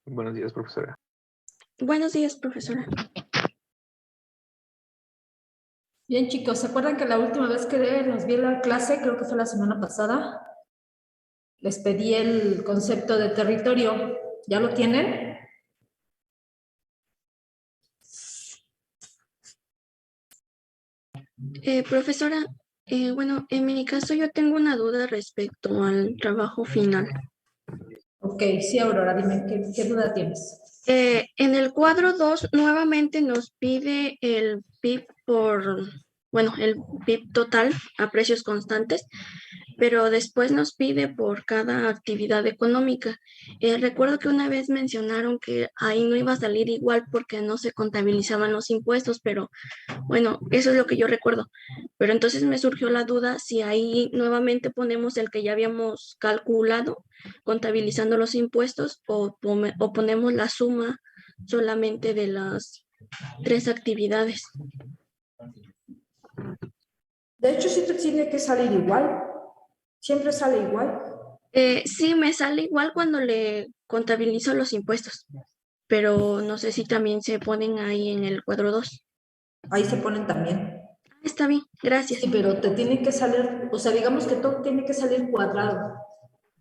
Buenos días, profesora. Buenos días, profesora. Bien, chicos, ¿se acuerdan que la última vez que nos vi la clase, creo que fue la semana pasada, les pedí el concepto de territorio? ¿Ya lo tienen? Profesora, bueno, en mi caso yo tengo una duda respecto al trabajo final. Ok, sí, Aurora, dime, ¿qué duda tienes? En el cuadro 2 nuevamente nos pide el PIB el PIB total a precios constantes, pero después nos pide por cada actividad económica. Recuerdo que una vez mencionaron que ahí no iba a salir igual porque no se contabilizaban los impuestos, pero bueno, eso es lo que yo recuerdo. Pero entonces me surgió la duda si ahí nuevamente ponemos el que ya habíamos calculado, contabilizando los impuestos, o ponemos la suma solamente de las 3 actividades. De hecho, sí te tiene que salir igual. Siempre sale igual. Sí, me sale igual cuando le contabilizo los impuestos, pero no sé si también se ponen ahí en el cuadro 2. Ahí se ponen también. Está bien, gracias. Sí, pero te tiene que salir, o sea, digamos que todo tiene que salir cuadrado.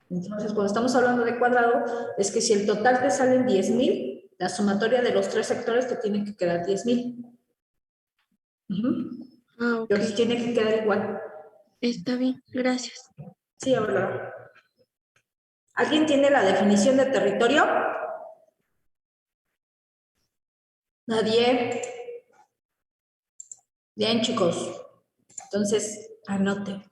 Entonces, cuando estamos hablando de cuadrado, es que si el total te salen 10,000, la sumatoria de los 3 sectores te tiene que quedar 10,000. Ah, ok. Entonces tiene que quedar igual. Está bien, gracias. Sí, ahora. ¿Alguien tiene la definición de territorio? ¿Nadie? Bien, chicos. Entonces, anote.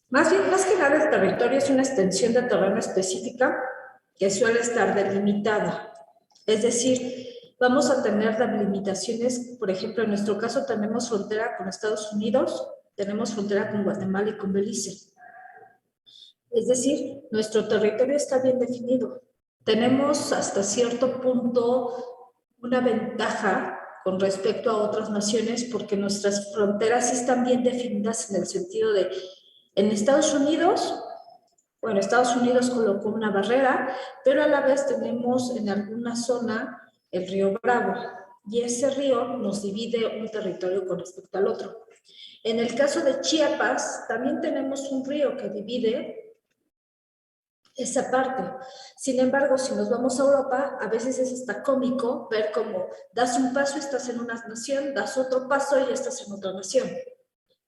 Más que nada, el territorio es una extensión de terreno específica que suele estar delimitada. Es decir, vamos a tener delimitaciones, por ejemplo, en nuestro caso tenemos frontera con Estados Unidos, tenemos frontera con Guatemala y con Belice. Es decir, nuestro territorio está bien definido. Tenemos hasta cierto punto una ventaja con respecto a otras naciones porque nuestras fronteras sí están bien definidas en el sentido de, en Estados Unidos, bueno, Estados Unidos colocó una barrera, pero a la vez tenemos en alguna zona el río Bravo y ese río nos divide un territorio con respecto al otro. En el caso de Chiapas, también tenemos un río que divide esa parte. Sin embargo, si nos vamos a Europa, a veces es hasta cómico ver cómo das un paso y estás en una nación, das otro paso y estás en otra nación,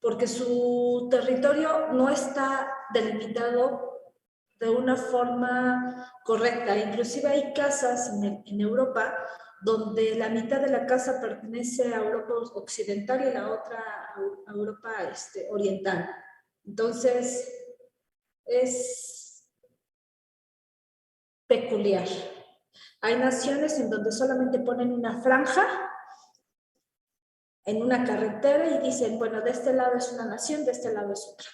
porque su territorio no está delimitado de una forma correcta. Inclusive hay casas en Europa donde la mitad de la casa pertenece a Europa occidental y la otra a Europa oriental. Entonces, es peculiar. Hay naciones en donde solamente ponen una franja en una carretera y dicen, bueno, de este lado es una nación, de este lado es otra.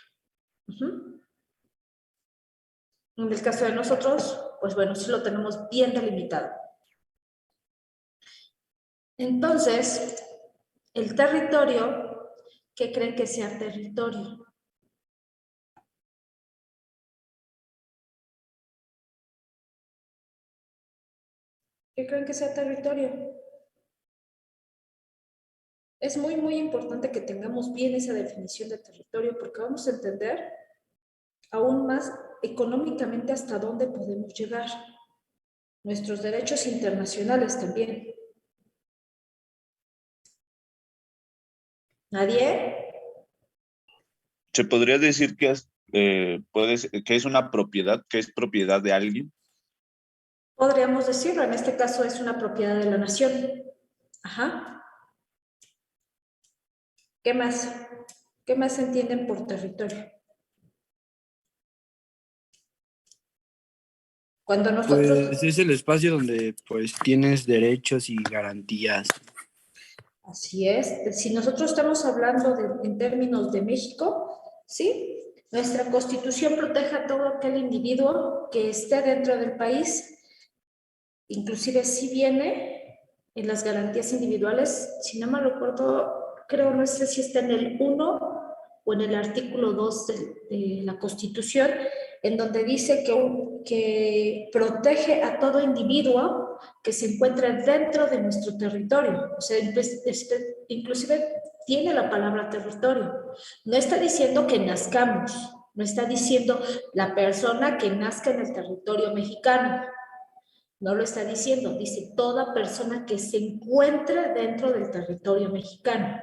En el caso de nosotros, pues bueno, sí lo tenemos bien delimitado. Entonces, el territorio, ¿qué creen que sea territorio? ¿Qué creen que sea territorio? Es muy, muy importante que tengamos bien esa definición de territorio porque vamos a entender aún más económicamente hasta dónde podemos llegar. Nuestros derechos internacionales también. ¿Nadie? ¿Se podría decir que que es una propiedad, que es propiedad de alguien? Podríamos decirlo, en este caso es una propiedad de la nación. Ajá. ¿Qué más? ¿Qué más entienden por territorio? Cuando nosotros... Pues es el espacio donde pues tienes derechos y garantías. Así es. Si nosotros estamos hablando en términos de México, ¿sí? Nuestra Constitución protege a todo aquel individuo que esté dentro del país, inclusive si viene en las garantías individuales, si no me recuerdo, creo, no sé si está en el 1 o en el artículo 2 de la Constitución, en donde dice que protege a todo individuo que se encuentre dentro de nuestro territorio. O sea, inclusive tiene la palabra territorio. No está diciendo que nazcamos, no está diciendo la persona que nazca en el territorio mexicano. No lo está diciendo, dice toda persona que se encuentre dentro del territorio mexicano.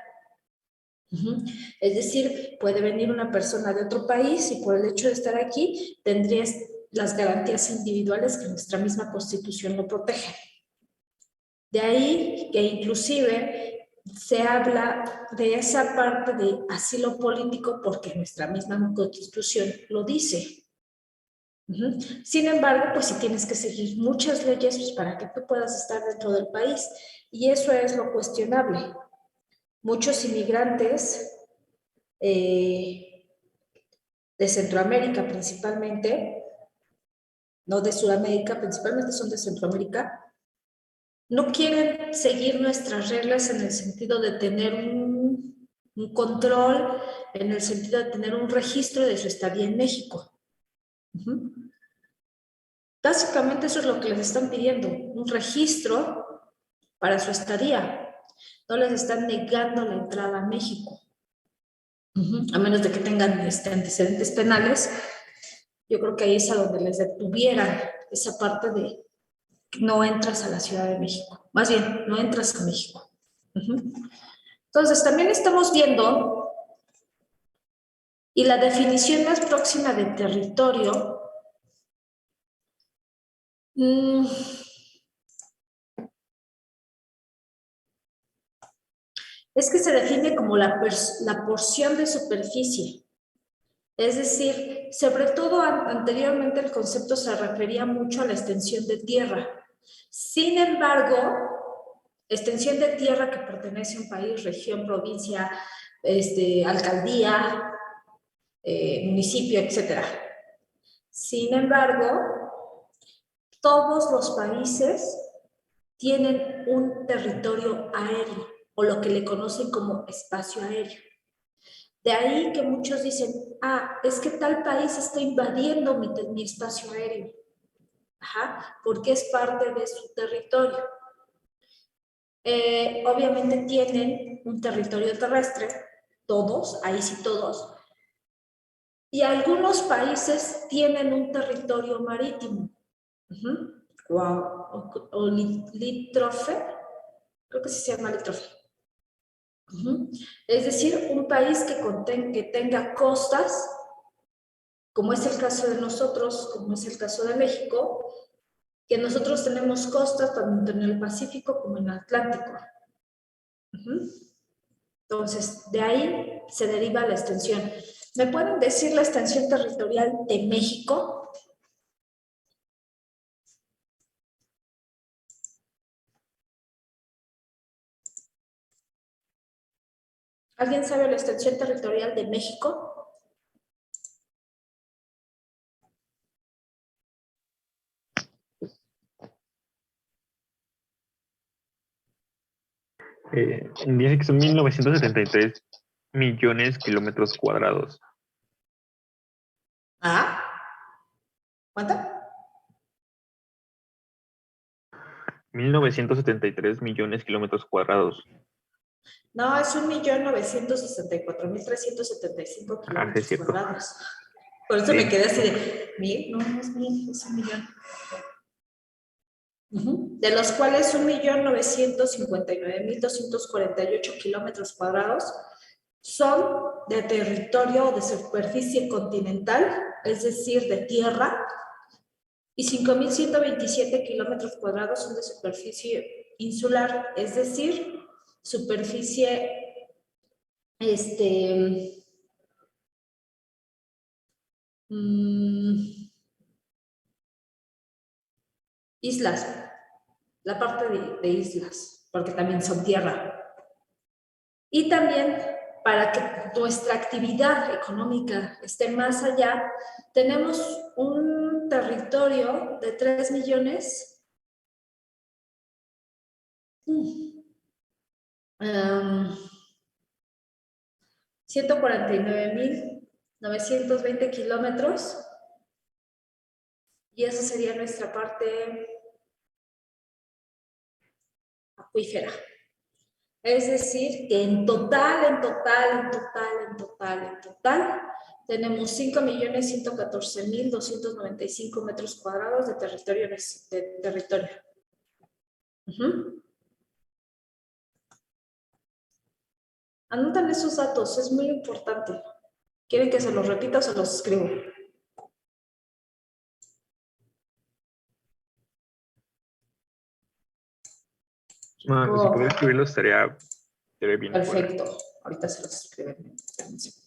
Es decir, puede venir una persona de otro país y por el hecho de estar aquí tendrías las garantías individuales que nuestra misma Constitución lo protege. De ahí que inclusive se habla de esa parte de asilo político porque nuestra misma Constitución lo dice. Sin embargo, pues si tienes que seguir muchas leyes pues, para que tú puedas estar dentro del país. Y eso es lo cuestionable. Muchos inmigrantes de Centroamérica principalmente, no de Sudamérica, principalmente son de Centroamérica, no quieren seguir nuestras reglas en el sentido de tener un control, en el sentido de tener un registro de su estadía en México. Básicamente eso es lo que les están pidiendo, un registro para su estadía. No les están negando la entrada a México. A menos de que tengan antecedentes penales, yo creo que ahí es a donde les detuvieran esa parte de no entras a la Ciudad de México. Más bien, no entras a México. Entonces, también estamos viendo, y la definición más próxima de territorio, es que se define como la porción de superficie. Es decir, sobre todo anteriormente el concepto se refería mucho a la extensión de tierra. Sin embargo, extensión de tierra que pertenece a un país, región, provincia, alcaldía, municipio, etc. Sin embargo, todos los países tienen un territorio aéreo, o lo que le conocen como espacio aéreo. De ahí que muchos dicen, es que tal país está invadiendo mi espacio aéreo. Porque es parte de su territorio. Obviamente tienen un territorio terrestre, todos, ahí sí todos, y algunos países tienen un territorio marítimo. O litrófe, creo que sí se llama litrófe. Es decir, un país que tenga costas, como es el caso de nosotros, como es el caso de México, que nosotros tenemos costas tanto en el Pacífico como en el Atlántico. Entonces, de ahí se deriva la extensión. ¿Me pueden decir la extensión territorial de México? ¿Alguien sabe la extensión territorial de México? Dice que son 1973 millones de kilómetros cuadrados. ¿Cuánto? 1973 millones de kilómetros cuadrados. No, es 1.964.375 kilómetros cuadrados. Por eso me quedé así de, ¿1,000? No, no es 1,000, es 1,000,000. De los cuales 1.959.248 kilómetros cuadrados son de territorio o de superficie continental, es decir, de tierra, y 5.127 kilómetros cuadrados son de superficie insular, es decir, superficie islas, la parte de islas, porque también son tierra. Y también, para que nuestra actividad económica esté más allá, tenemos un territorio de 3 millones 149.920 kilómetros, y esa sería nuestra parte acuífera. Es decir, que en total, tenemos 5.114.295 metros cuadrados de territorio. Anotan esos datos, es muy importante. ¿Quieren que se los repita o se los escribo? Pues, si pudiera escribirlo estaría bien. Perfecto. Ahorita se los escribo. Un segundo.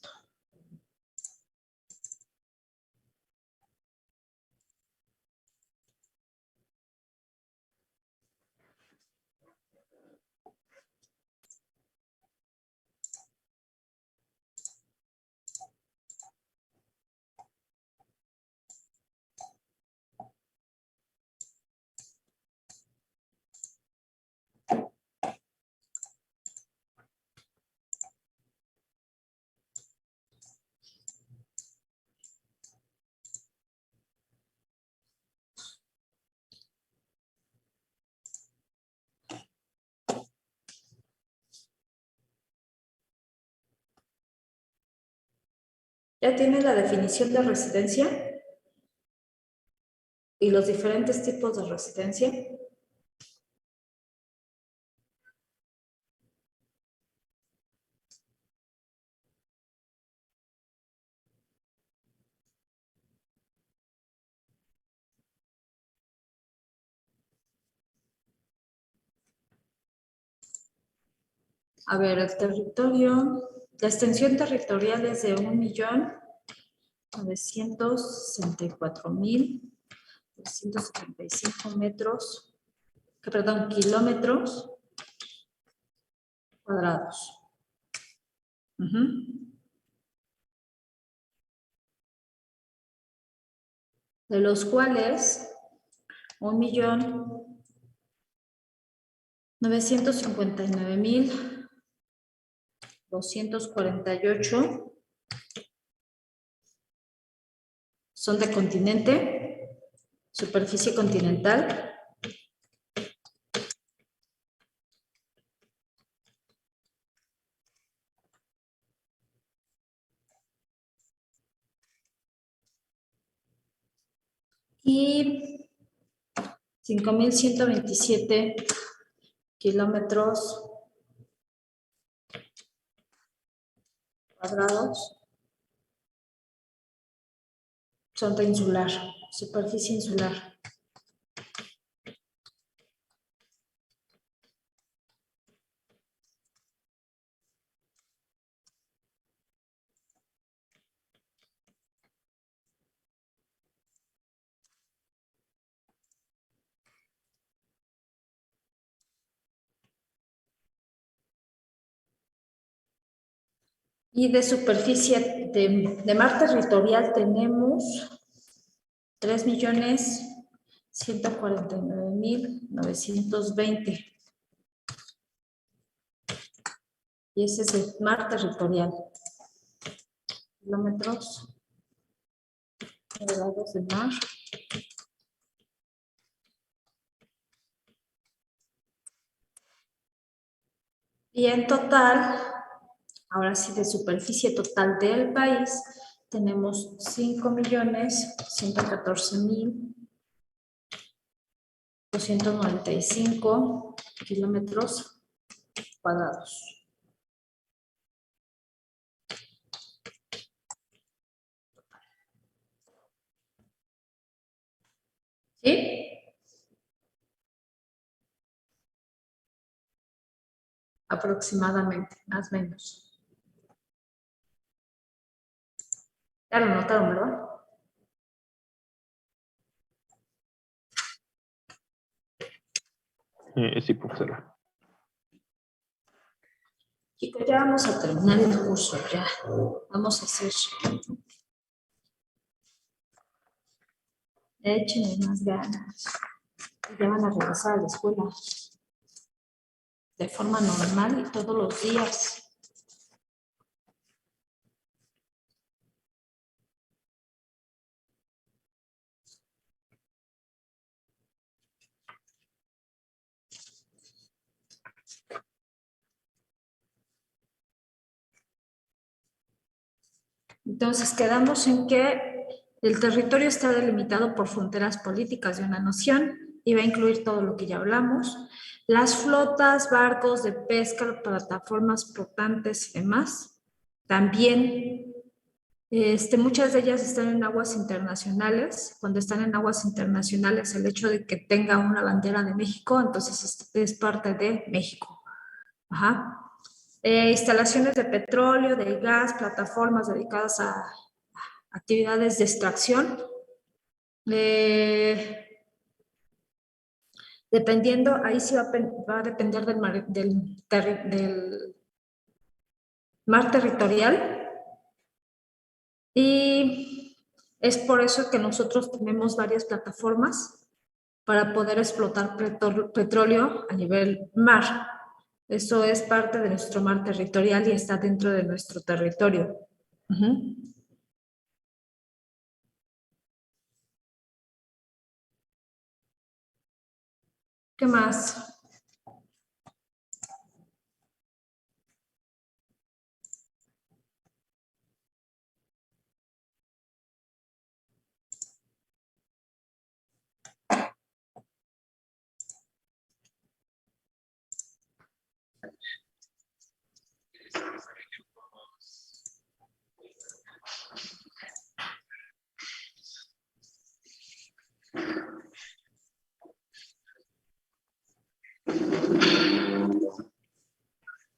¿Ya tienes la definición de residencia? ¿Y los diferentes tipos de residencia? A ver, el territorio, la extensión territorial es de 1.964.275 metros, kilómetros cuadrados. De los cuales 1.959.248 son de continente, superficie continental. Y 5.127 kilómetros cuadrados son de insular, superficie insular. Y de superficie de mar territorial tenemos 3.149.920. Y ese es el mar territorial. Kilómetros cuadrados de mar. Y en total, ahora sí, de superficie total del país, tenemos 5.114.295 kilómetros cuadrados. ¿Sí? Aproximadamente, más o menos. Ya lo notaron, ¿verdad? Sí, profesora. Chicos, ya vamos a terminar el curso, ya. Vamos a hacer. Échenle más ganas. Ya van a regresar a la escuela. De forma normal y todos los días. Entonces, quedamos en que el territorio está delimitado por fronteras políticas de una nación y va a incluir todo lo que ya hablamos. Las flotas, barcos de pesca, plataformas flotantes y demás. También, muchas de ellas están en aguas internacionales. Cuando están en aguas internacionales, el hecho de que tenga una bandera de México, entonces es parte de México. Ajá. Instalaciones de petróleo, de gas, plataformas dedicadas a actividades de extracción. Dependiendo, ahí sí va a depender del mar territorial. Y es por eso que nosotros tenemos varias plataformas para poder explotar petróleo a nivel mar. Eso es parte de nuestro mar territorial y está dentro de nuestro territorio. ¿Qué más?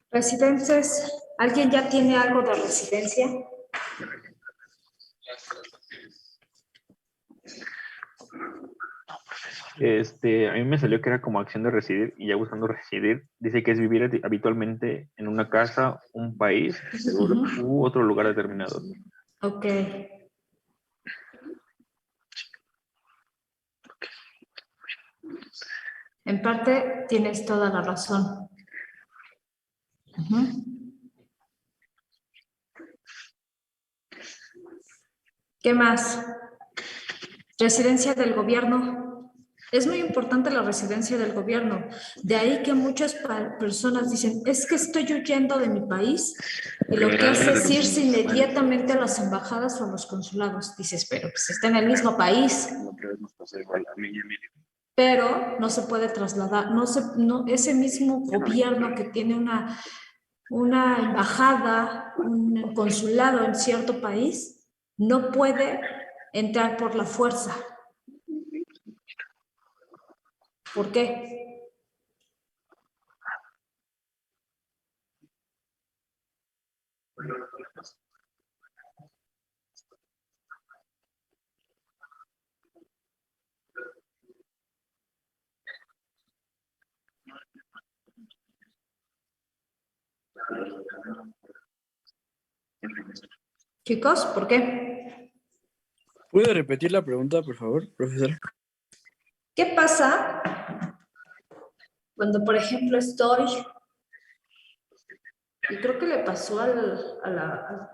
Residencias. ¿Alguien ya tiene algo de residencia? A mí me salió que era como acción de residir y ya buscando residir, dice que es vivir habitualmente en una casa, un país u otro lugar determinado. Ok. En parte tienes toda la razón. ¿Qué más? Residencia del gobierno. Es muy importante la residencia del gobierno. De ahí que muchas personas dicen, es que estoy huyendo de mi país. Y lo que hace es irse inmediatamente a las embajadas o a los consulados. Dices, pero pues está en el mismo país. Pero no se puede trasladar. Ese mismo gobierno que tiene una embajada, un consulado en cierto país, no puede entrar por la fuerza. ¿Por qué? Chicos, ¿por qué? ¿Puede repetir la pregunta, por favor, profesor? ¿Qué pasa cuando, por ejemplo, estoy, y creo que le pasó al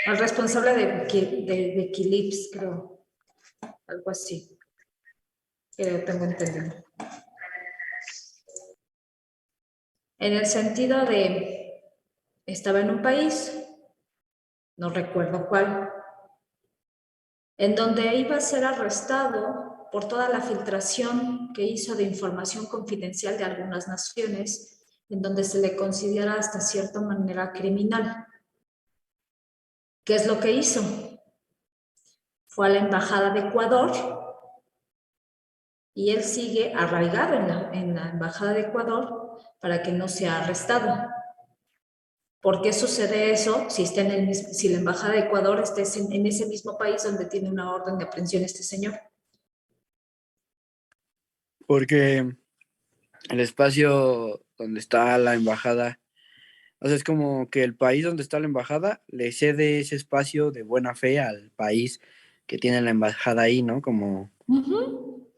responsable de Wikileaks, creo, algo así, que tengo entendido. En el sentido de, estaba en un país, no recuerdo cuál, en donde iba a ser arrestado por toda la filtración que hizo de información confidencial de algunas naciones, en donde se le considera hasta cierta manera criminal. ¿Qué es lo que hizo? Fue a la Embajada de Ecuador y él sigue arraigado en la Embajada de Ecuador para que no sea arrestado. ¿Por qué sucede eso si la Embajada de Ecuador está en ese mismo país donde tiene una orden de aprehensión este señor? Porque el espacio donde está la embajada O sea, es como que el país donde está la embajada le cede ese espacio de buena fe al país que tiene la embajada ahí, ¿no? Ujú.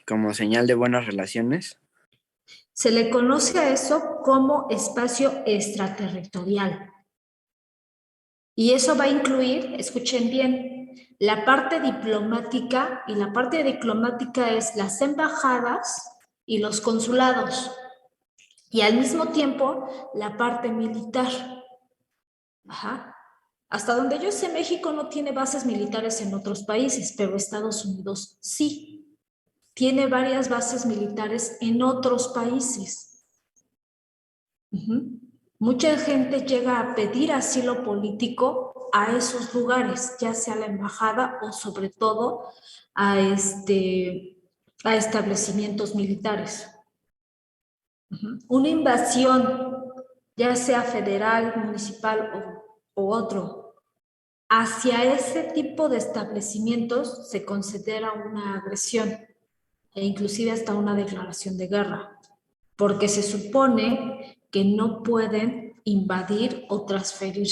Como señal de buenas relaciones. Se le conoce a eso como espacio extraterritorial. Y eso va a incluir, escuchen bien, la parte diplomática, y la parte diplomática es las embajadas y los consulados, y al mismo tiempo la parte militar. Ajá. Hasta donde yo sé, México no tiene bases militares en otros países, pero Estados Unidos sí. Tiene varias bases militares en otros países. Uh-huh. Mucha gente llega a pedir asilo político a esos lugares, ya sea la embajada o sobre todo a, a establecimientos militares. Uh-huh. Una invasión, ya sea federal, municipal o otro, hacia ese tipo de establecimientos se considera una agresión e inclusive hasta una declaración de guerra, porque se supone que no pueden invadir o transferir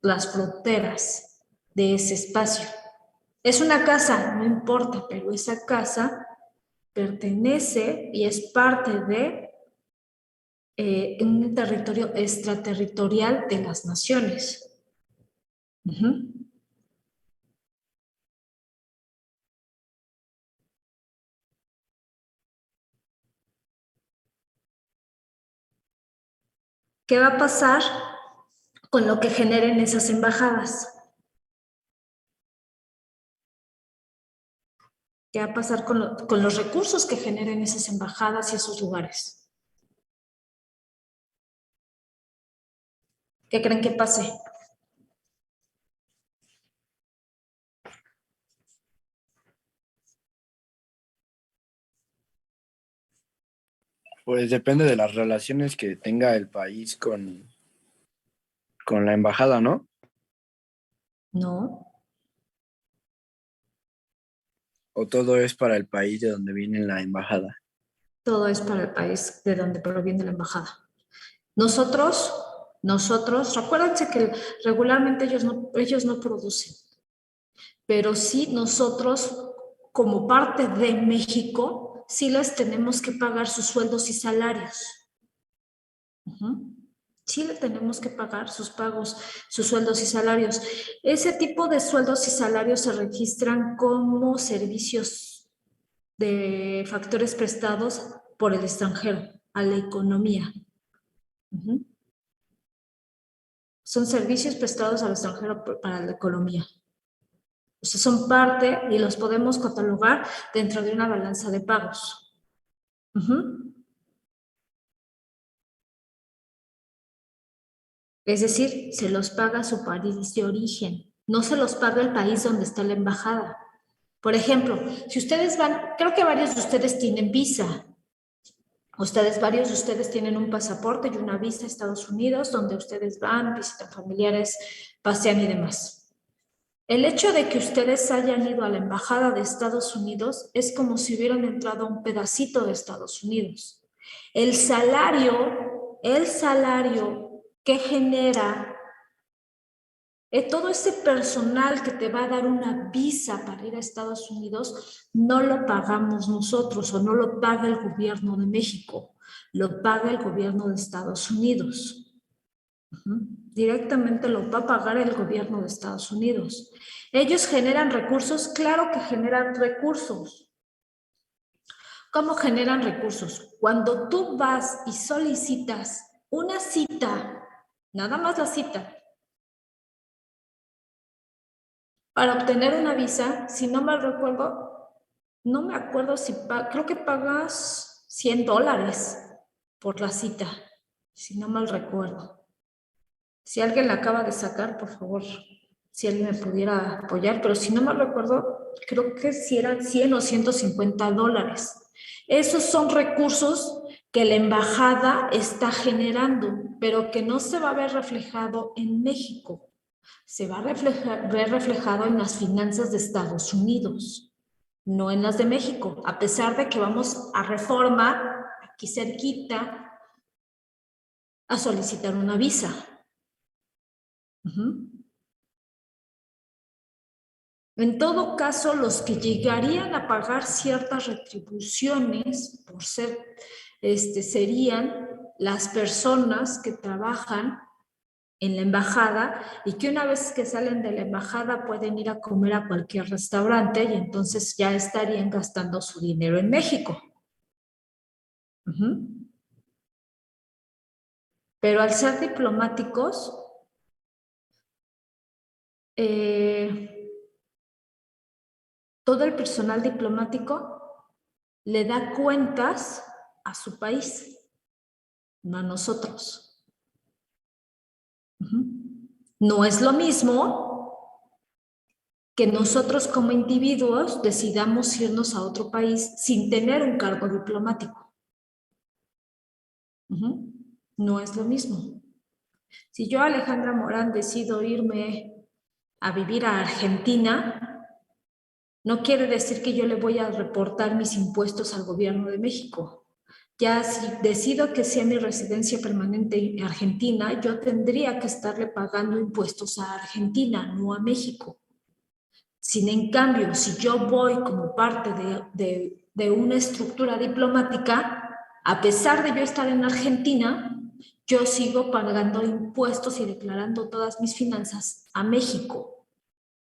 las fronteras de ese espacio. Es una casa, no importa, pero esa casa pertenece y es parte de un territorio extraterritorial de las naciones. Uh-huh. ¿Qué va a pasar con lo que generen esas embajadas? ¿Qué va a pasar con los recursos que generen esas embajadas y esos lugares? ¿Qué creen que pase? Pues depende de las relaciones que tenga el país con la embajada, ¿no? No, O todo es para el país de donde viene la embajada. todo es para el país de donde proviene la embajada. Nosotros, recuérdense que regularmente ellos no producen, pero sí nosotros, como parte de México, sí les tenemos que pagar sus sueldos y salarios. Uh-huh. Sí le tenemos que pagar sus pagos, sus sueldos y salarios. Ese tipo de sueldos y salarios se registran como servicios de factores prestados por el extranjero a la economía. Uh-huh. Son servicios prestados al extranjero para la economía. O sea, son parte y los podemos catalogar dentro de una balanza de pagos. Uh-huh. Es decir, se los paga su país de origen, no se los paga el país donde está la embajada. Por ejemplo, si ustedes van, creo que varios de ustedes tienen visa. Varios de ustedes tienen un pasaporte y una visa a Estados Unidos, donde ustedes van, visitan familiares, pasean y demás. El hecho de que ustedes hayan ido a la embajada de Estados Unidos es como si hubieran entrado a un pedacito de Estados Unidos. El salario que genera todo ese personal que te va a dar una visa para ir a Estados Unidos, no lo pagamos nosotros o no lo paga el gobierno de México, lo paga el gobierno de Estados Unidos. Directamente lo va a pagar el gobierno de Estados Unidos. Ellos generan recursos, claro que generan recursos. ¿Cómo generan recursos? Cuando tú vas y solicitas una cita, nada más la cita, para obtener una visa, si no mal recuerdo, no me acuerdo si creo que pagas $100 por la cita, si no mal recuerdo. Si alguien la acaba de sacar, por favor, si alguien me pudiera apoyar, pero si no mal recuerdo, creo que si eran $100 o $150. Esos son recursos que la embajada está generando, pero que no se va a ver reflejado en México. Se va a ver reflejado en las finanzas de Estados Unidos, no en las de México, a pesar de que vamos a Reforma, aquí cerquita, a solicitar una visa. En todo caso, los que llegarían a pagar ciertas retribuciones por ser, serían las personas que trabajan en la embajada y que una vez que salen de la embajada pueden ir a comer a cualquier restaurante y entonces ya estarían gastando su dinero en México. Pero al ser diplomáticos, todo el personal diplomático le da cuentas a su país, no a nosotros. No es lo mismo que nosotros como individuos decidamos irnos a otro país sin tener un cargo diplomático. No es lo mismo. Si yo, Alejandra Morán, decido irme a vivir a Argentina, no quiere decir que yo le voy a reportar mis impuestos al gobierno de México. Ya si decido que sea mi residencia permanente en Argentina, yo tendría que estarle pagando impuestos a Argentina, no a México. Sin en cambio, si yo voy como parte de una estructura diplomática, a pesar de yo estar en Argentina, yo sigo pagando impuestos y declarando todas mis finanzas a México,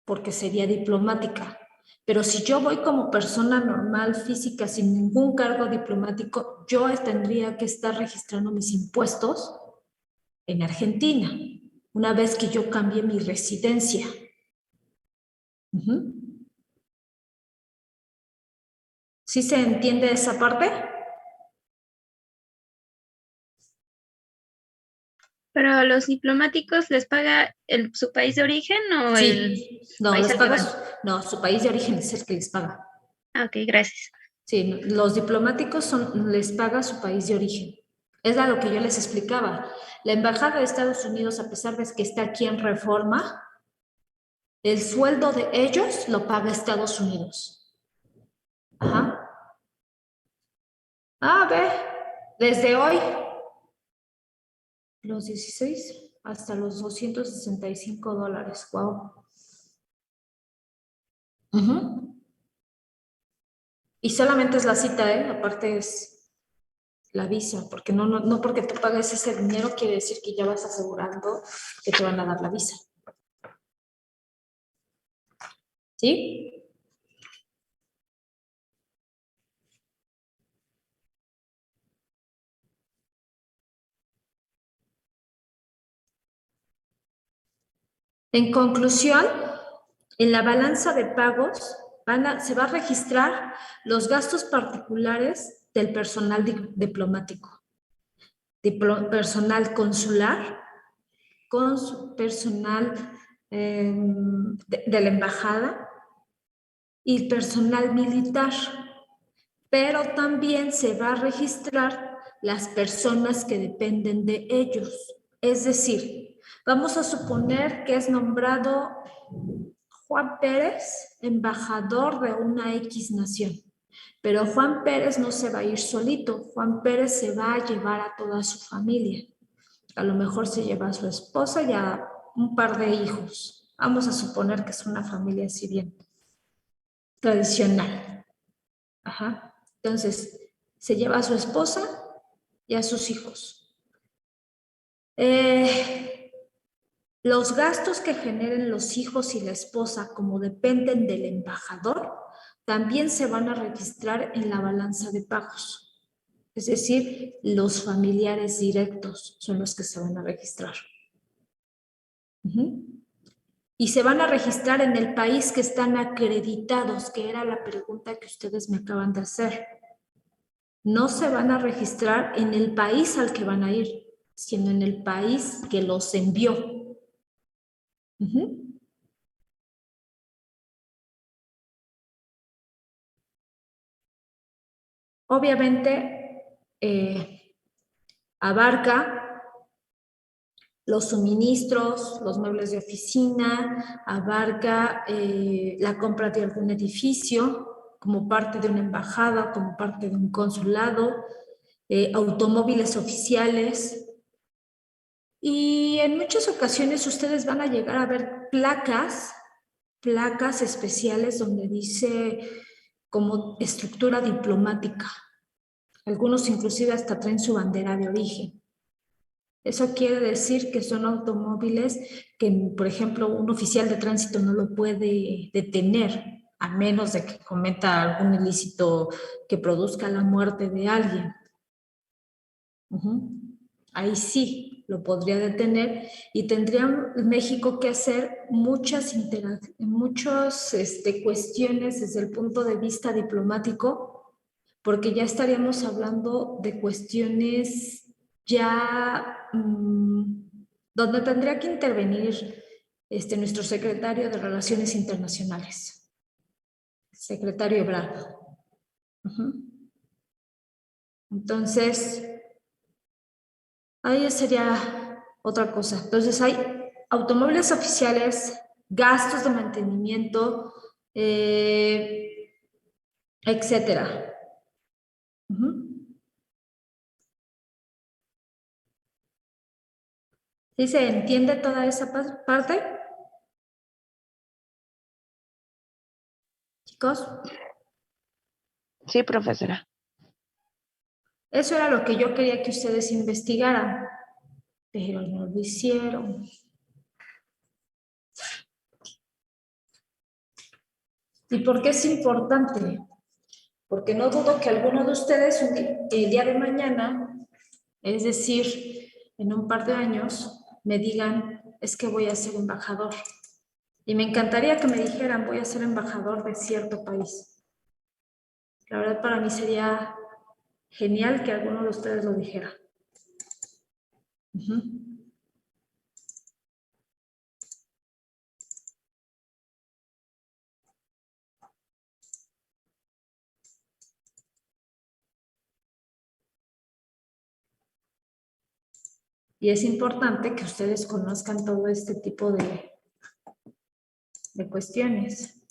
porque sería diplomática. Pero si yo voy como persona normal, física, sin ningún cargo diplomático, yo tendría que estar registrando mis impuestos en Argentina, una vez que yo cambie mi residencia. ¿Sí se entiende esa parte? ¿Pero a los diplomáticos les paga su país de origen o Sí. No, país les al que paga van? no, su país de origen es el que les paga. Ok, gracias. Sí, los diplomáticos les paga su país de origen. Es a lo que yo les explicaba. La Embajada de Estados Unidos, a pesar de que está aquí en Reforma, el sueldo de ellos lo paga Estados Unidos. A ver, desde hoy, los 16 hasta los $265. Wow. Y solamente es la cita, aparte es la visa, porque no porque tú pagues ese dinero quiere decir que ya vas asegurando que te van a dar la visa. ¿Sí? En conclusión, en la balanza de pagos se va a registrar los gastos particulares del personal diplomático, personal consular, personal de la embajada y personal militar. Pero también se va a registrar las personas que dependen de ellos. Es decir, vamos a suponer que es nombrado Juan Pérez, embajador de una X nación. Pero Juan Pérez no se va a ir solito. Juan Pérez se va a llevar a toda su familia. A lo mejor se lleva a su esposa y a un par de hijos. Vamos a suponer que es una familia así bien tradicional. Entonces, se lleva a su esposa y a sus hijos. Los gastos que generen los hijos y la esposa, como dependen del embajador, también se van a registrar en la balanza de pagos. Es decir, los familiares directos son los que se van a registrar. Y se van a registrar en el país que están acreditados, que era la pregunta que ustedes me acaban de hacer. No se van a registrar en el país al que van a ir, sino en el país que los envió. Obviamente, abarca los suministros, los muebles de oficina, abarca la compra de algún edificio como parte de una embajada, como parte de un consulado, automóviles oficiales, Y en muchas ocasiones ustedes van a llegar a ver placas especiales donde dice como estructura diplomática. Algunos inclusive hasta traen su bandera de origen. Eso quiere decir que son automóviles que, por ejemplo, un oficial de tránsito no lo puede detener, a menos de que cometa algún ilícito que produzca la muerte de alguien. Ahí sí lo podría detener y tendría México que hacer muchas cuestiones desde el punto de vista diplomático, porque ya estaríamos hablando de cuestiones ya donde tendría que intervenir nuestro secretario de Relaciones Internacionales, secretario Ebrard. Entonces, ahí sería otra cosa. Entonces, hay automóviles oficiales, gastos de mantenimiento, etcétera. ¿Sí se entiende toda esa parte? Chicos. Sí, profesora. Eso era lo que yo quería que ustedes investigaran, pero no lo hicieron. ¿Y por qué es importante? Porque no dudo que alguno de ustedes el día de mañana, es decir, en un par de años, me digan, es que voy a ser embajador. Y me encantaría que me dijeran, voy a ser embajador de cierto país. La verdad, para mí sería genial que alguno de ustedes lo dijera. Y es importante que ustedes conozcan todo este tipo de cuestiones.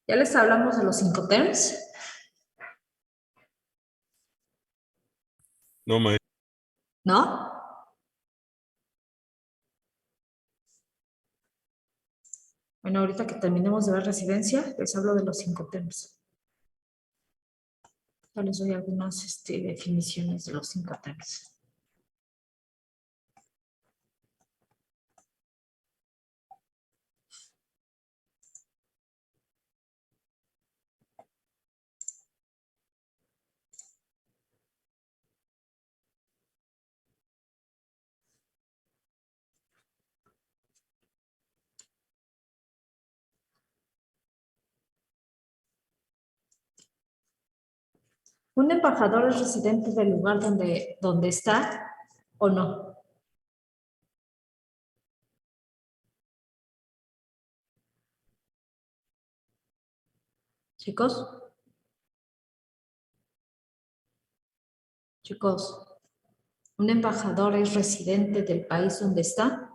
Ya les hablamos de los 5 terms. No, maestra. ¿No? Bueno, ahorita que terminemos de ver residencia, les hablo de los 5 terms. Ya les doy algunas definiciones de los 5 terms. ¿Un embajador es residente del lugar donde está o no? Chicos. Chicos, ¿un embajador es residente del país donde está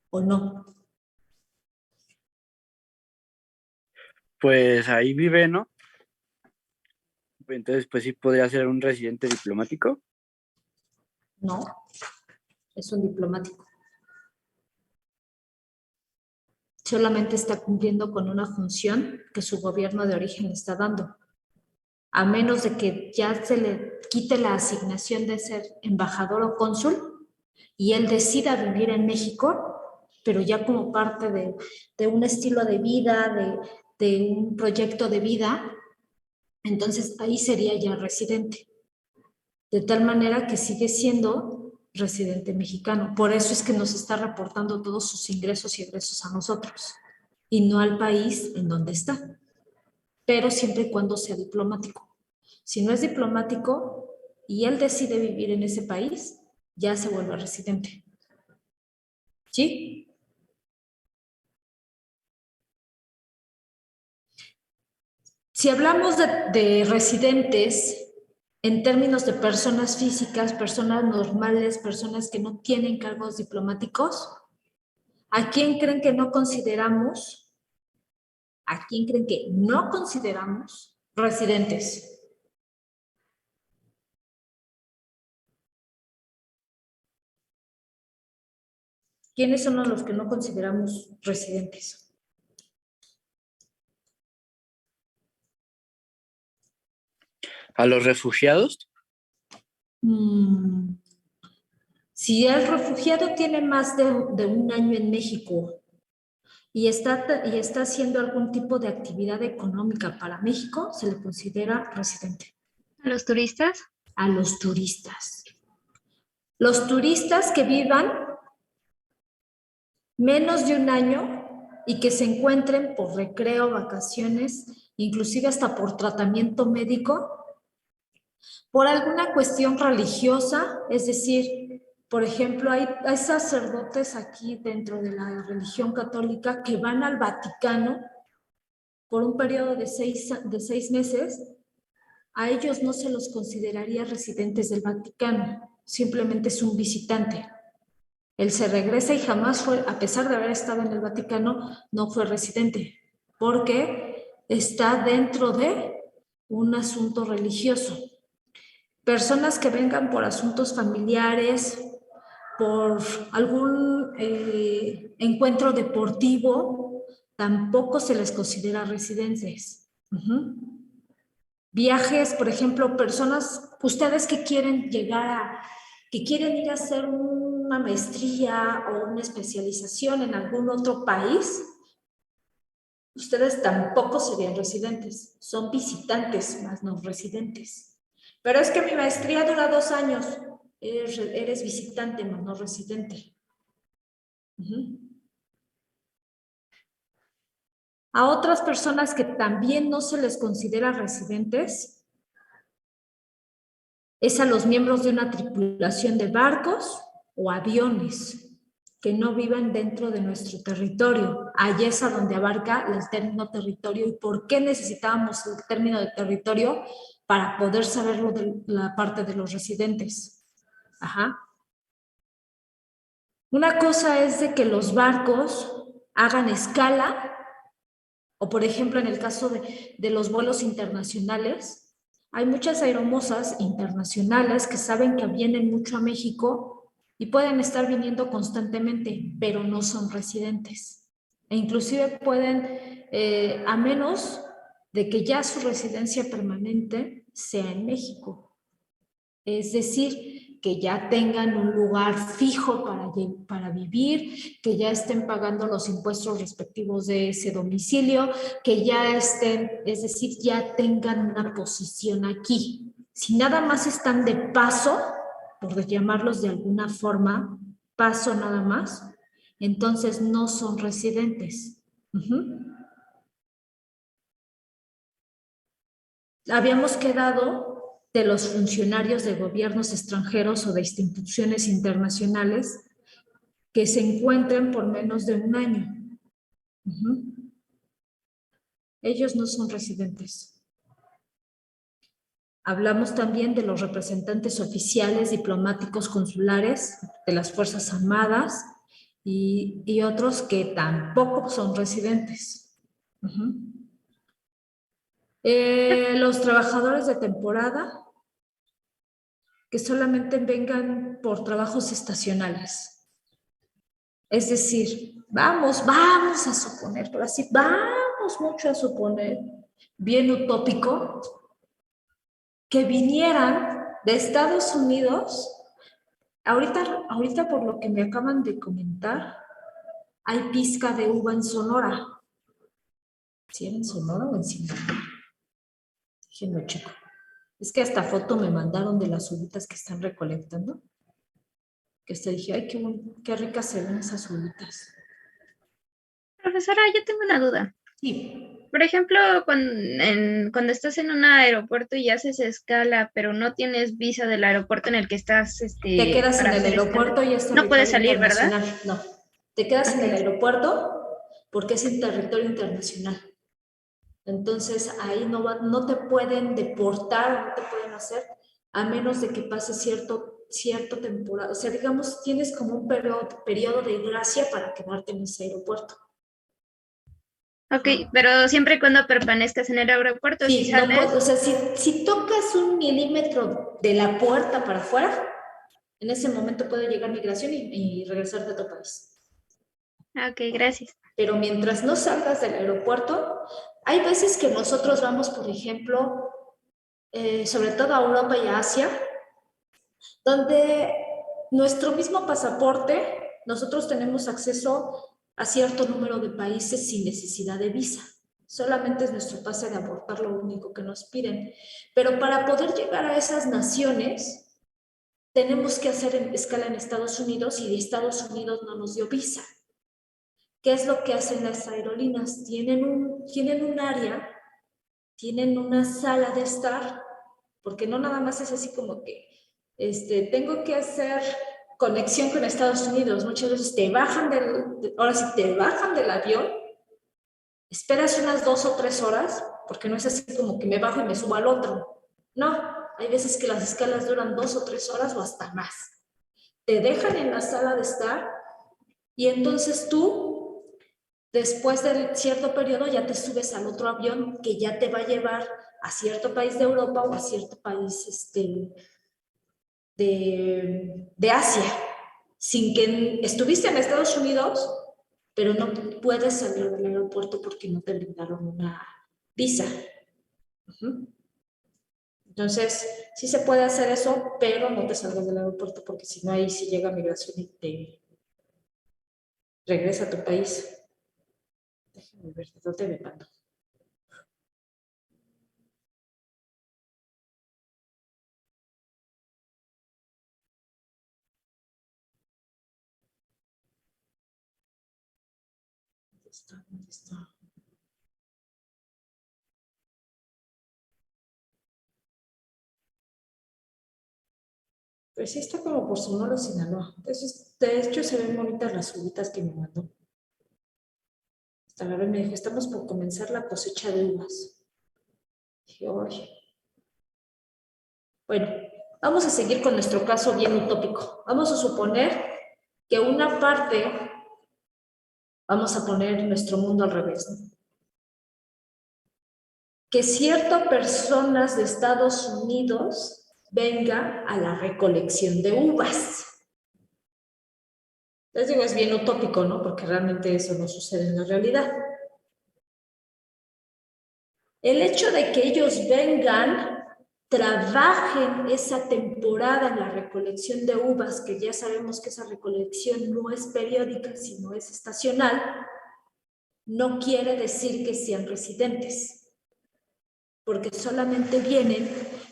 o no? Pues ahí vive, ¿no? Entonces, pues sí podría ser un residente diplomático. No, es un diplomático. Solamente está cumpliendo con una función que su gobierno de origen le está dando. A menos de que ya se le quite la asignación de ser embajador o cónsul y él decida vivir en México, pero ya como parte de un estilo de vida, de un proyecto de vida, entonces ahí sería ya residente. De tal manera que sigue siendo residente mexicano. Por eso es que nos está reportando todos sus ingresos y egresos a nosotros y no al país en donde está, pero siempre y cuando sea diplomático. Si no es diplomático y él decide vivir en ese país, ya se vuelve residente. ¿Sí? Si hablamos de residentes en términos de personas físicas, personas normales, personas que no tienen cargos diplomáticos, ¿a quién creen que no consideramos? ¿A quién creen que no consideramos residentes? ¿Quiénes son los que no consideramos residentes? ¿A los refugiados? Si el refugiado tiene más de un año en México y está haciendo algún tipo de actividad económica para México, se le considera residente. ¿A los turistas? A los turistas. Los turistas que vivan menos de un año y que se encuentren por recreo, vacaciones, inclusive hasta por tratamiento médico, por alguna cuestión religiosa, es decir, por ejemplo, hay sacerdotes aquí dentro de la religión católica que van al Vaticano por un periodo de 6 meses. A ellos no se los consideraría residentes del Vaticano, simplemente es un visitante. Él se regresa y jamás fue, a pesar de haber estado en el Vaticano, no fue residente, porque está dentro de un asunto religioso. Personas que vengan por asuntos familiares, por algún encuentro deportivo, tampoco se les considera residentes. Viajes, por ejemplo, personas, ustedes que quieren ir a hacer una maestría o una especialización en algún otro país, ustedes tampoco serían residentes, son visitantes, más no residentes. Pero es que mi maestría dura 2 años, eres visitante, más no residente. A otras personas que también no se les considera residentes es a los miembros de una tripulación de barcos o aviones que no vivan dentro de nuestro territorio. Allí es a donde abarca el término territorio. ¿Y por qué necesitábamos el término de territorio? Para poder saberlo de la parte de los residentes. Una cosa es de que los barcos hagan escala, o por ejemplo en el caso de los vuelos internacionales, hay muchas aeromosas internacionales que saben que vienen mucho a México y pueden estar viniendo constantemente, pero no son residentes. E inclusive pueden, a menos de que ya su residencia permanente sea en México. Es decir, que ya tengan un lugar fijo para vivir, que ya estén pagando los impuestos respectivos de ese domicilio, que ya estén, es decir, ya tengan una posición aquí. Si nada más están de paso, por llamarlos de alguna forma, paso nada más, entonces no son residentes. Habíamos quedado de los funcionarios de gobiernos extranjeros o de instituciones internacionales que se encuentren por menos de un año. Ellos no son residentes. Hablamos también de los representantes oficiales, diplomáticos, consulares, de las Fuerzas Armadas y otros que tampoco son residentes. Los trabajadores de temporada que solamente vengan por trabajos estacionales. Es decir, vamos a suponer, pero así vamos mucho a suponer, bien utópico, que vinieran de Estados Unidos. Ahorita por lo que me acaban de comentar, hay pizca de uva en Sonora. ¿Sí era en Sonora o en Sinaloa? Déjenlo checo. Es que hasta foto me mandaron de las uvitas que están recolectando. Que dije, ay, qué ricas se ven esas uvitas. Profesora, yo tengo una duda. Sí. Por ejemplo, cuando estás en un aeropuerto y haces escala, pero no tienes visa del aeropuerto en el que estás... te quedas en el aeropuerto y es no puedes salir, ¿verdad? No, te quedas en el aeropuerto porque es en territorio internacional. Entonces ahí no te pueden deportar, no te pueden hacer, a menos de que pase cierto temporada. O sea, digamos, tienes como un periodo de gracia para quedarte en ese aeropuerto. Ok, pero siempre y cuando permanezcas en el aeropuerto, sí, si sales... o sea, si tocas 1 milímetro de la puerta para afuera, en ese momento puede llegar migración y regresarte a tu país. Ok, gracias. Pero mientras no salgas del aeropuerto, hay veces que nosotros vamos, por ejemplo, sobre todo a Europa y a Asia, donde nuestro mismo pasaporte, nosotros tenemos acceso a cierto número de países sin necesidad de visa. Solamente es nuestro pase de abortar lo único que nos piden. Pero para poder llegar a esas naciones, tenemos que hacer escala en Estados Unidos y de Estados Unidos no nos dio visa. ¿Qué es lo que hacen las aerolíneas? Tienen un área, tienen una sala de estar, porque no nada más es así como que tengo que hacer conexión con Estados Unidos. Muchas veces ahora sí te bajan del avión, esperas unas 2 o 3 horas, porque no es así como que me bajo y me subo al otro. No, hay veces que las escalas duran 2 o 3 horas o hasta más. Te dejan en la sala de estar y entonces tú, después de cierto periodo, ya te subes al otro avión que ya te va a llevar a cierto país de Europa o a cierto país de Asia, sin que estuviste en Estados Unidos, pero no puedes salir del aeropuerto porque no te brindaron una visa. Entonces, sí se puede hacer eso, pero no te salgas del aeropuerto porque si no, ahí sí llega migración y te regresa a tu país. Déjame ver, ¿de dónde me mando? ¿Dónde está? Pues sí está como por Sonora, Sinaloa. Entonces, de hecho, se ven bonitas las uvitas que me mandó. Hasta la vez me dijo, estamos por comenzar la cosecha de uvas. Dije, oye. Bueno, vamos a seguir con nuestro caso bien utópico. Vamos a suponer que una parte, vamos a poner nuestro mundo al revés, ¿no? Que ciertas personas de Estados Unidos vengan a la recolección de uvas. Les digo, es bien utópico, ¿no? Porque realmente eso no sucede en la realidad. El hecho de que ellos vengan, trabajen esa temporada en la recolección de uvas, que ya sabemos que esa recolección no es periódica, sino es estacional, no quiere decir que sean residentes, porque solamente vienen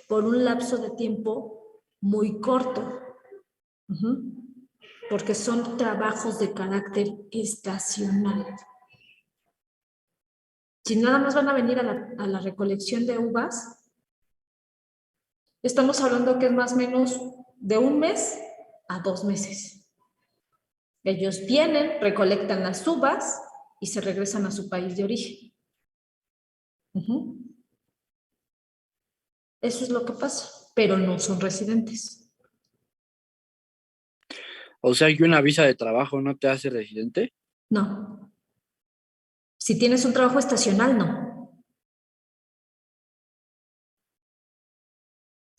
por un lapso de tiempo muy corto, porque son trabajos de carácter estacional. Si nada más van a venir a la recolección de uvas, estamos hablando que es más o menos de 1 mes a 2 meses. Ellos vienen, recolectan las uvas y se regresan a su país de origen. Eso es lo que pasa, pero no son residentes. O sea que una visa de trabajo no te hace residente. No. Si tienes un trabajo estacional, no.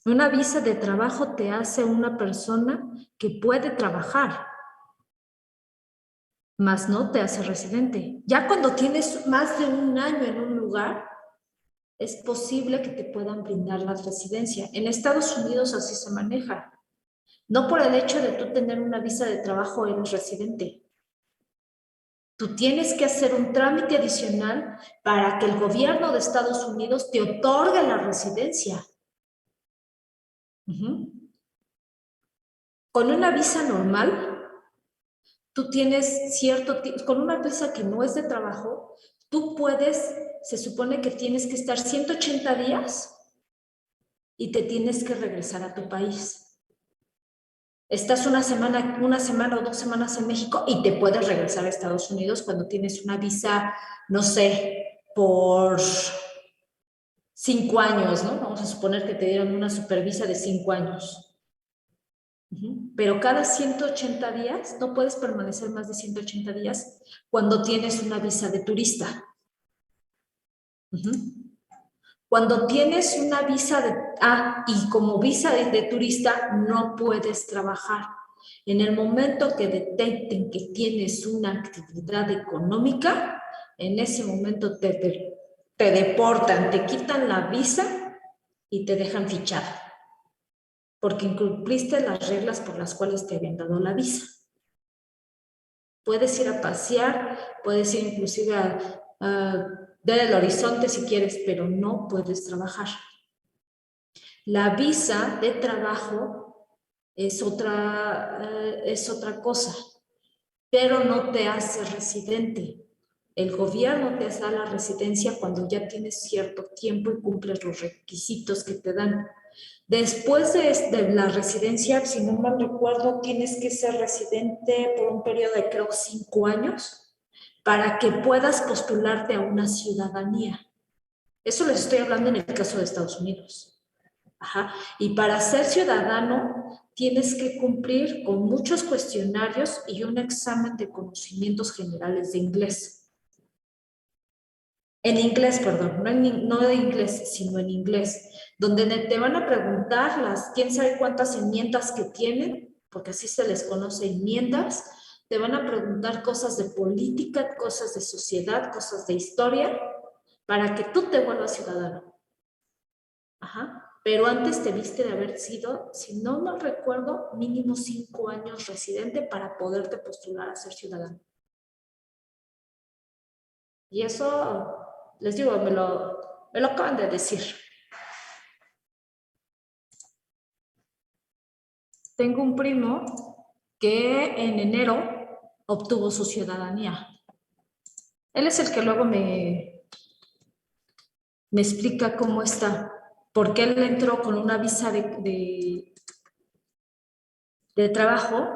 Una visa de trabajo te hace una persona que puede trabajar, mas no te hace residente. Ya cuando tienes más de 1 año en un lugar, es posible que te puedan brindar la residencia. En Estados Unidos así se maneja. No por el hecho de tú tener una visa de trabajo eres residente. Tú tienes que hacer un trámite adicional para que el gobierno de Estados Unidos te otorgue la residencia. Con una visa normal, tú tienes con una visa que no es de trabajo, tú se supone que tienes que estar 180 días y te tienes que regresar a tu país. Estás una semana o 2 semanas en México y te puedes regresar a Estados Unidos cuando tienes una visa, no sé, por 5 años, ¿no? Vamos a suponer que te dieron una supervisa de 5 años. Pero cada 180 días, no puedes permanecer más de 180 días cuando tienes una visa de turista. Cuando tienes una visa y como visa de turista no puedes trabajar. En el momento que detecten que tienes una actividad económica, en ese momento te deportan, te quitan la visa y te dejan fichado, porque incumpliste las reglas por las cuales te habían dado la visa. Puedes ir a pasear, puedes ir inclusive a ver el horizonte si quieres, pero no puedes trabajar. La visa de trabajo es otra cosa, pero no te hace residente. El gobierno te da la residencia cuando ya tienes cierto tiempo y cumples los requisitos que te dan. Después de la residencia, si no mal recuerdo, tienes que ser residente por un periodo de creo 5 años para que puedas postularte a una ciudadanía. Eso les estoy hablando en el caso de Estados Unidos. Ajá. Y para ser ciudadano tienes que cumplir con muchos cuestionarios y un examen de conocimientos generales de inglés. En inglés, perdón, no de inglés, sino en inglés, donde te van a preguntar quién sabe cuántas enmiendas que tienen, porque así se les conoce enmiendas, te van a preguntar cosas de política, cosas de sociedad, cosas de historia, para que tú te vuelvas ciudadano. Ajá. Pero antes debiste de haber sido, si no mal recuerdo, mínimo 5 años residente para poderte postular a ser ciudadano. Y eso, les digo, me lo acaban de decir. Tengo un primo que en enero obtuvo su ciudadanía. Él es el que luego me explica cómo está, porque él entró con una visa de trabajo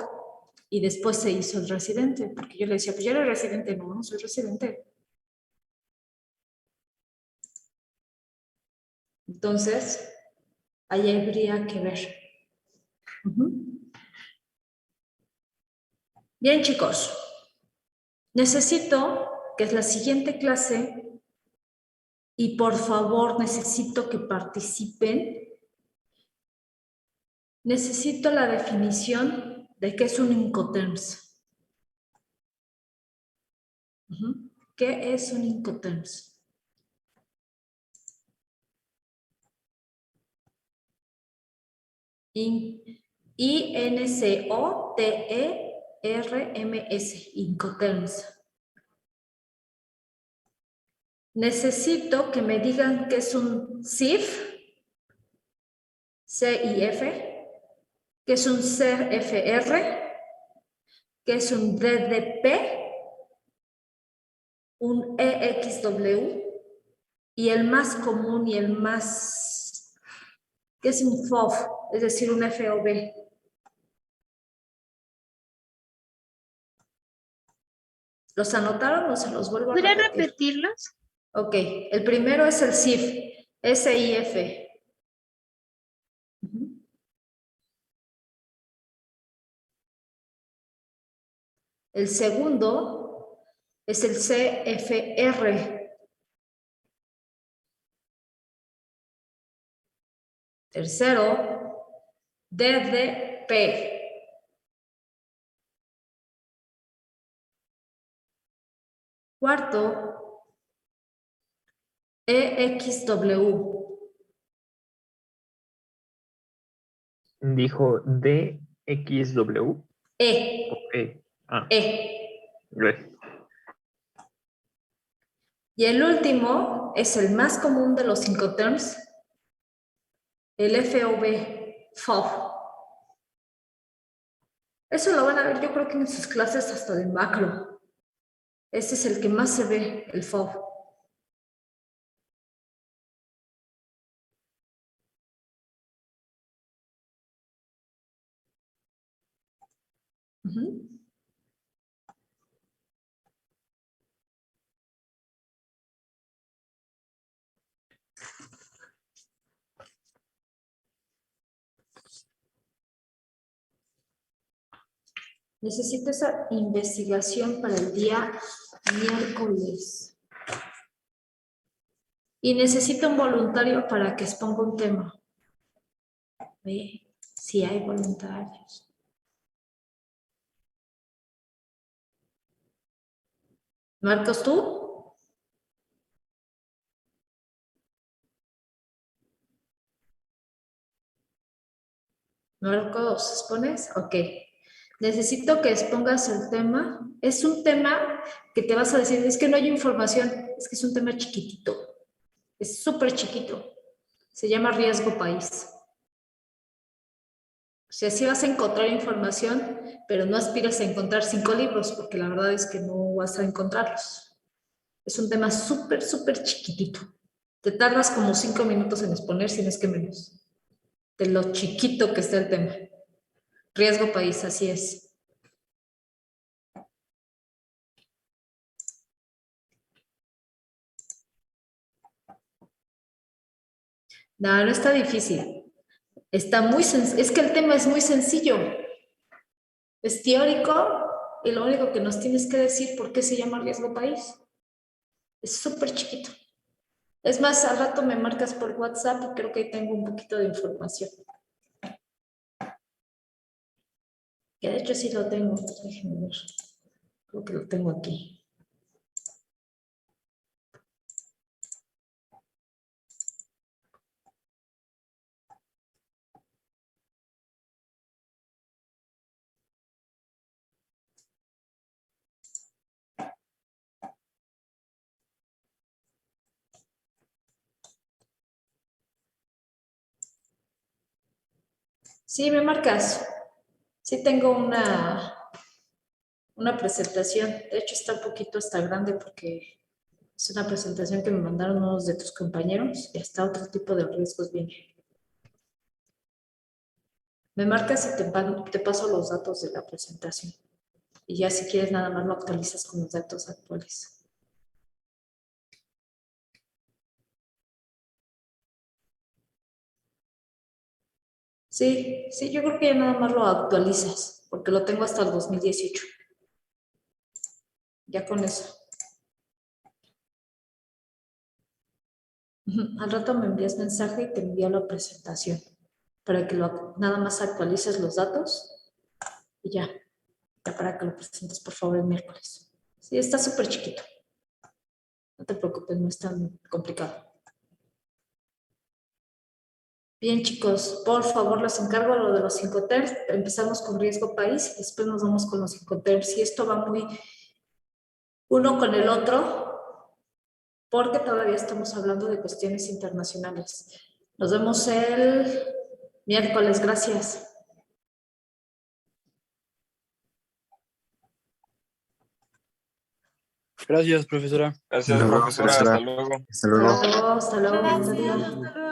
y después se hizo el residente, porque yo le decía, pues ya eres residente. No, no soy residente. Entonces, ahí habría que ver. Bien, chicos, necesito que es la siguiente clase y por favor necesito que participen. Necesito la definición de qué es un Incoterms. ¿Qué es un Incoterms? I-N-C-O-T-E-R-M-S, Incoterms. Necesito que me digan qué es un CIF, C-I-F, qué es un CFR, qué es un DDP, un EXW, y el más común y el más, que es un FOB, es decir, un FOB. ¿Los anotaron o se los vuelvo a ¿Podría repetir? repetirlos? Ok, el primero es el CIF, S-I-F. El segundo es el CFR. Tercero, DDP. Cuarto, EXW. Dijo DXW. E. E. Gracias. Y el último es el más común de los Incoterms, el FOB, FOB. Eso lo van a ver, yo creo que en sus clases hasta de macro. Ese es el que más se ve, el FOB. Necesito esa investigación para el día miércoles. Y necesito un voluntario para que exponga un tema. Ve, si hay voluntarios. Marcos, ¿tú? Marcos, ¿expones? Ok. Necesito que expongas el tema. Es un tema que te vas a decir, es que no hay información, es que es un tema chiquitito. Es súper chiquito. Se llama riesgo país. O sea, sí vas a encontrar información, pero no aspiras a encontrar 5 libros, porque la verdad es que no vas a encontrarlos. Es un tema súper, súper chiquitito. Te tardas como 5 minutos en exponer, si no es que menos. De lo chiquito que está el tema. Riesgo país, así es. No, no está difícil. Está muy es que el tema es muy sencillo. Es teórico y lo único que nos tienes que decir por qué se llama riesgo país. Es súper chiquito. Es más, al rato me marcas por WhatsApp y creo que ahí tengo un poquito de información. Que de hecho sí lo tengo. Déjenme ver. Creo que lo tengo aquí. Sí, me marcas. Sí tengo una presentación. De hecho está un poquito hasta grande porque es una presentación que me mandaron unos de tus compañeros y hasta otro tipo de riesgos viene. Me marcas y te paso los datos de la presentación. Y ya si quieres nada más lo actualizas con los datos actuales. Sí, sí, yo creo que ya nada más lo actualizas, porque lo tengo hasta el 2018. Ya con eso. Al rato me envías mensaje y te envío la presentación para que nada más actualices los datos y ya para que lo presentes por favor el miércoles. Sí, está súper chiquito. No te preocupes, no es tan complicado. Bien, chicos, por favor, les encargo lo de los 5 TERS. Empezamos con riesgo país, después nos vamos con los 5 TERS. Y esto va muy uno con el otro, porque todavía estamos hablando de cuestiones internacionales. Nos vemos el miércoles. Gracias. Gracias, profesora. Gracias, profesora. Hasta luego. Hasta luego. Hasta luego.